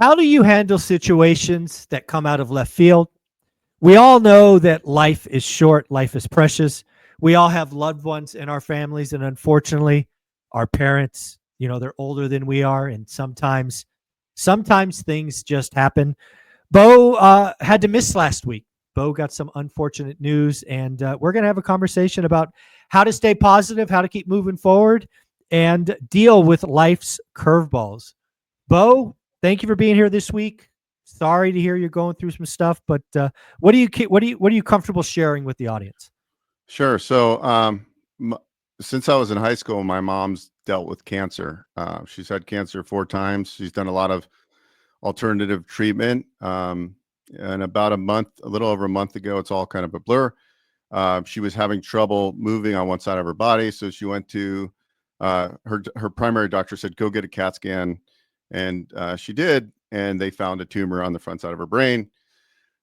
How do you handle situations that come out of left field? We all know that life is short, life is precious. We all have loved ones in our families, and unfortunately, our parents, they're older than we are, and sometimes things just happen. Bo had to miss last week. Bo got some unfortunate news, and we're going to have a conversation about how to stay positive, how to keep moving forward, and deal with life's curveballs. Bo, thank you for being here this week. Sorry to hear you're going through some stuff, but what are you comfortable sharing with the audience? Sure. M- since I was in high school, my mom's dealt with cancer. She's had cancer 4 times. She's done a lot of alternative treatment. And about a little over a month ago, it's all kind of a blur. She was having trouble moving on one side of her body, so she went to her primary doctor said, "Go get a CAT scan," and she did, and they found a tumor on the front side of her brain.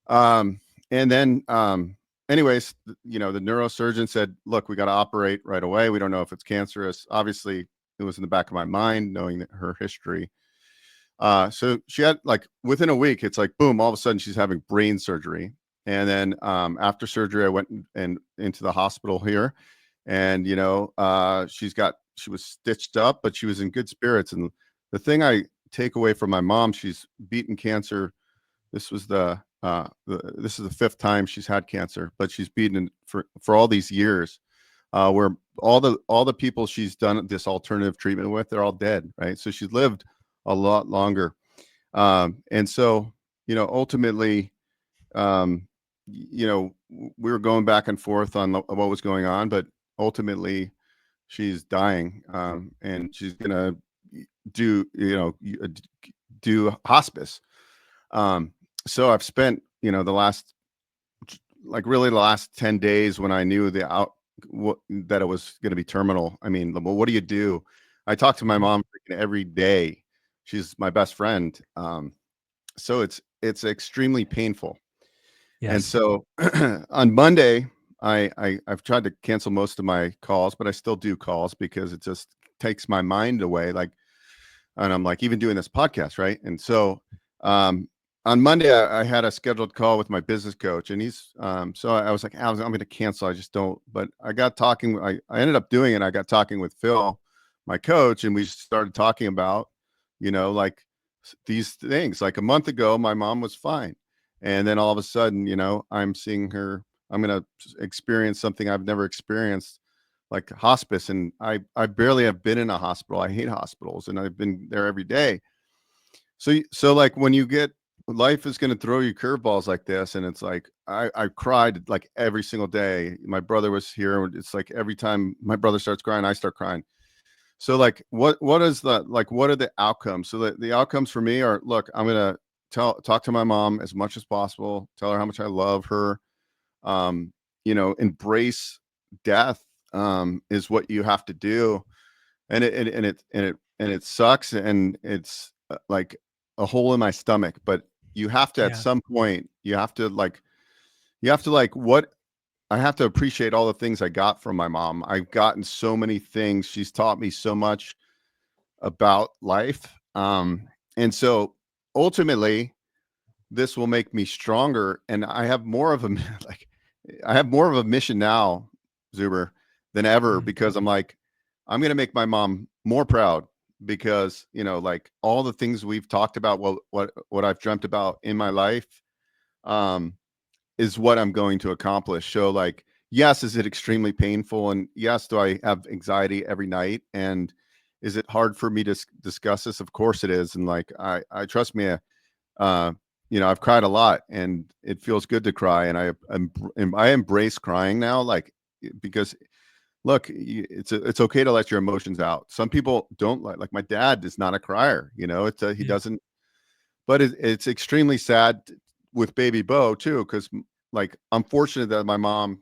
And then, anyways, the neurosurgeon said, "Look, we got to operate right away. We don't know if it's cancerous." Obviously, it was in the back of my mind, knowing that her history. So she had like within a week, it's like boom, all of a sudden she's having brain surgery. And then after surgery, I went and into the hospital here, and she was stitched up, but she was in good spirits. And the thing I take away from my mom, she's beaten cancer. This was this is the 5th time she's had cancer, but she's beaten for all these years. Where all the people she's done this alternative treatment with, they're all dead, right? So she's lived a lot longer. And so, ultimately, we were going back and forth on what was going on, but ultimately she's dying. And she's going to do, do hospice. So I've spent, the last 10 days when I knew that it was going to be terminal. I mean, well, what do you do? I talk to my mom freaking every day. She's my best friend. So it's extremely painful. And Yes. so on Monday, I've tried to cancel most of my calls, but I still do calls because it just takes my mind away. And I'm like, even doing this podcast, right? And so on Monday, I had a scheduled call with my business coach, and so I was like, I'm going to cancel. I just don't. But I got talking. I ended up doing it. I got talking with Phil, my coach, and we started talking about, like these things. Like a month ago, my mom was fine. And then all of a sudden, I'm seeing her. I'm going to experience something I've never experienced, like hospice. And I barely have been in a hospital. I hate hospitals, and I've been there every day. So like when you get life is going to throw you curveballs like this, and it's like I cried like every single day. My brother was here. It's like every time my brother starts crying, I start crying. So like what is what are the outcomes? So the outcomes for me are, look, I'm gonna talk to my mom as much as possible, tell her how much I love her. Embrace death is what you have to do. And it sucks, and it's like a hole in my stomach, but you have to, at Yeah. some point, you have to what I have to appreciate all the things I got from my mom. I've gotten so many things. She's taught me so much about life. And so ultimately this will make me stronger. And I have more of a like I have more of a mission now, Zuber, than ever, Mm. because I'm like, I'm gonna make my mom more proud, because like all the things we've talked about, what I've dreamt about in my life, um, is what I'm going to accomplish. So like, yes, is it extremely painful? And yes, do I have anxiety every night? And is it hard for me to discuss this? Of course it is. And like, I trust me, uh, I've cried a lot, and it feels good to cry. And I embrace crying now, like, because look, it's okay to let your emotions out. Some people don't like my dad is not a crier, he Yeah. doesn't, but it's extremely sad with baby Bo too, because like I'm fortunate that my mom,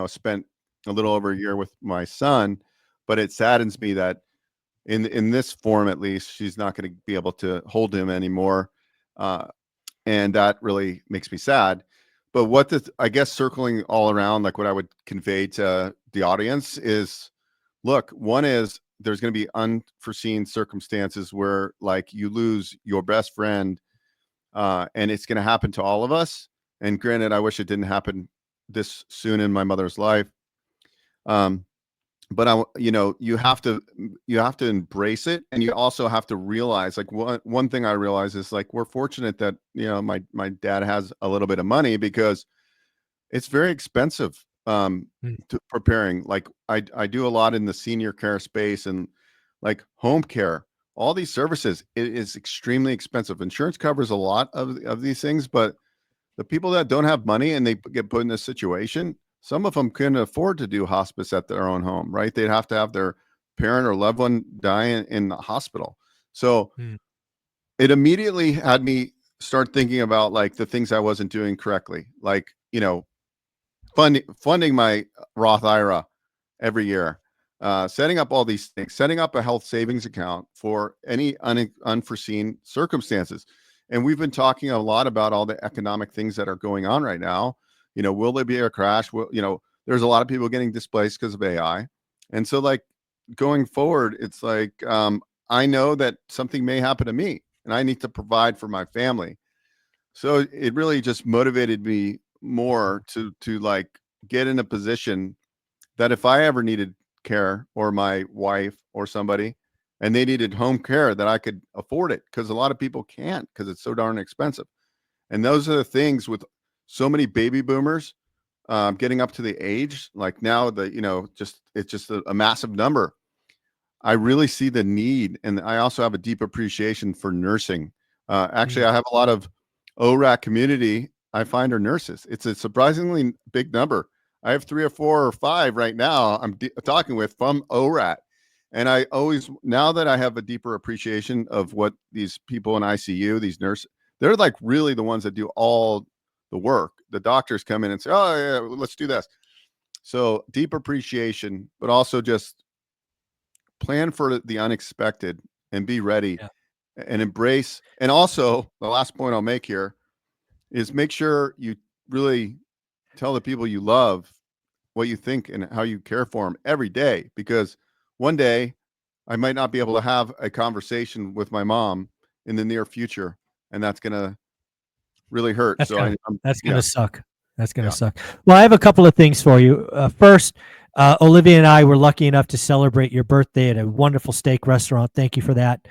spent a little over a year with my son, but it saddens me that in this form, at least, she's not going to be able to hold him anymore, uh, and that really makes me sad. But I guess, circling all around, like what I would convey to the audience is, look, one is there's going to be unforeseen circumstances where like you lose your best friend, and it's going to happen to all of us. And granted, I wish it didn't happen this soon in my mother's life. Um, but you have to embrace it, and you also have to realize, like, one thing I realize is, like, we're fortunate that, my dad has a little bit of money, because it's very expensive, Mm. to preparing. Like, I do a lot in the senior care space, and like home care, all these services, it is extremely expensive. Insurance covers a lot of these things, but the people that don't have money and they get put in this situation, some of them couldn't afford to do hospice at their own home, right? They'd have to have their parent or loved one die in the hospital. So Mm. it immediately had me start thinking about, like, the things I wasn't doing correctly, like, funding my Roth IRA every year, setting up all these things, setting up a health savings account for any unforeseen circumstances. And we've been talking a lot about all the economic things that are going on right now. Will there be a crash? There's a lot of people getting displaced because of AI. And so, like, going forward, it's like, I know that something may happen to me and I need to provide for my family. So it really just motivated me more to like get in a position that if I ever needed care, or my wife or somebody, and they needed home care, that I could afford it, because a lot of people can't, because it's so darn expensive. And those are the things with so many baby boomers, getting up to the age, like now, it's just a massive number. I really see the need, and I also have a deep appreciation for nursing. Actually, Mm. I have a lot of ORAC community I find are nurses. It's a surprisingly big number. I have 3 or 4 or 5 right now I'm talking with from ORAC. And I always, now that I have a deeper appreciation of what these people in ICU, these nurses, they're like really the ones that do all the work. The doctors come in and say, "Oh yeah, let's do this." So deep appreciation, but also just plan for the unexpected and be ready Yeah. and embrace. And also, the last point I'll make here is make sure you really tell the people you love what you think and how you care for them every day, because one day I might not be able to have a conversation with my mom in the near future, and that's going to really hurt. That's So gonna that's yeah, gonna suck. That's gonna yeah, suck. Well, I have a couple of things for you. First, Olivia and I were lucky enough to celebrate your birthday at a wonderful steak restaurant. Thank you for that.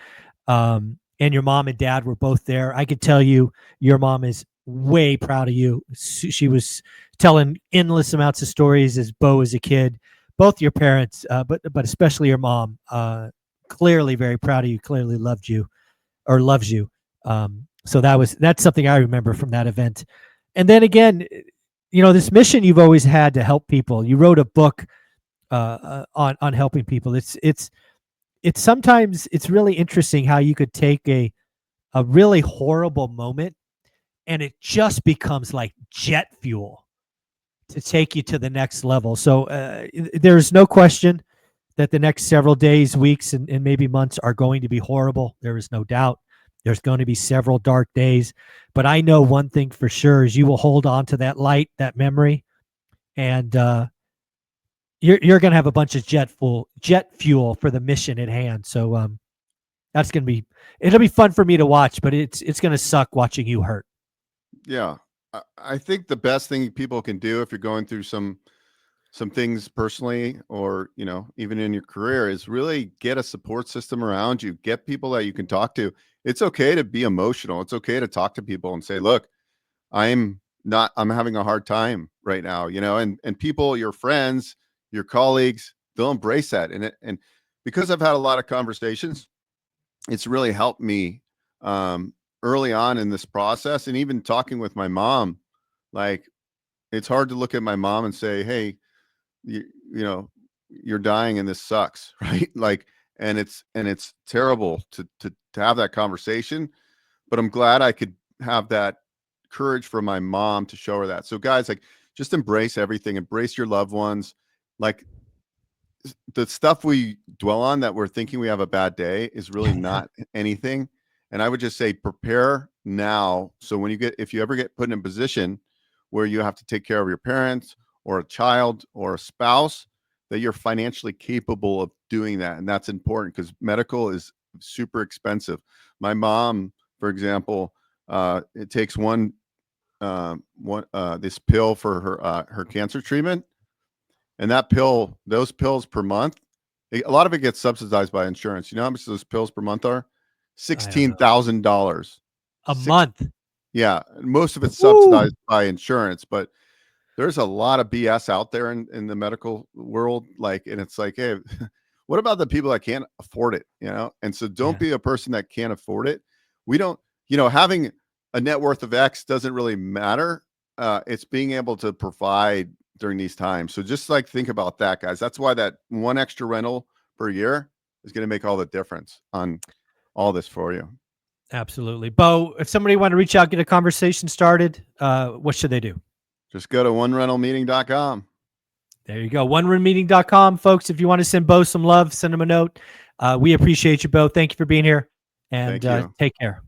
And your mom and dad were both there. I could tell you, your mom is way proud of you. She was telling endless amounts of stories as Bo as a kid. Both your parents, but especially your mom, clearly very proud of you. Clearly loved you, or loves you. So that's something I remember from that event. And then again, this mission you've always had to help people. You wrote a book on helping people. It's sometimes it's really interesting how you could take a really horrible moment and it just becomes like jet fuel to take you to the next level. So there's no question that the next several days, weeks, and maybe months are going to be horrible. There is no doubt. There's going to be several dark days. But I know one thing for sure is you will hold on to that light, that memory, and you're going to have a bunch of jet fuel for the mission at hand. So that's going to be it'll be fun for me to watch, but it's going to suck watching you hurt. yeah. I think the best thing people can do if you're going through some things personally, or even in your career, is really get a support system around you. Get people that you can talk to. It's okay to be emotional. It's okay to talk to people and say, look, I'm having a hard time right now, and people, your friends, your colleagues, they'll embrace that. And because I've had a lot of conversations, it's really helped me, early on in this process. And even talking with my mom, like, it's hard to look at my mom and say, hey, you know you're dying and this sucks, right? Like, and it's terrible to have that conversation, but I'm glad I could have that courage for my mom to show her that. So guys, like, just embrace everything, embrace your loved ones. Like, the stuff we dwell on that we're thinking we have a bad day is really not anything. And I would just say, prepare now, so when if you ever get put in a position where you have to take care of your parents or a child or a spouse, that you're financially capable of doing that. And that's important because medical is super expensive. My mom, for example, it takes this pill for her cancer treatment. And those pills per month, a lot of it gets subsidized by insurance. You know how much those pills per month are? $16,000 a month. Yeah, most of it's Woo! subsidized by insurance, but there's a lot of BS out there in the medical world. Like, and it's like, hey, what about the people that can't afford it? You know, and so don't be a person that can't afford it. We don't, having a net worth of X doesn't really matter. It's being able to provide during these times. So just like think about that, guys. That's why that one extra rental per year is going to make all the difference on all this for you. Absolutely. Bo, if somebody want to reach out, get a conversation started, what should they do? Just go to onerentalmeeting.com. There you go. OneRoomMeeting.com, folks. If you want to send Bo some love, send him a note. We appreciate you, Bo. Thank you for being here, and take care.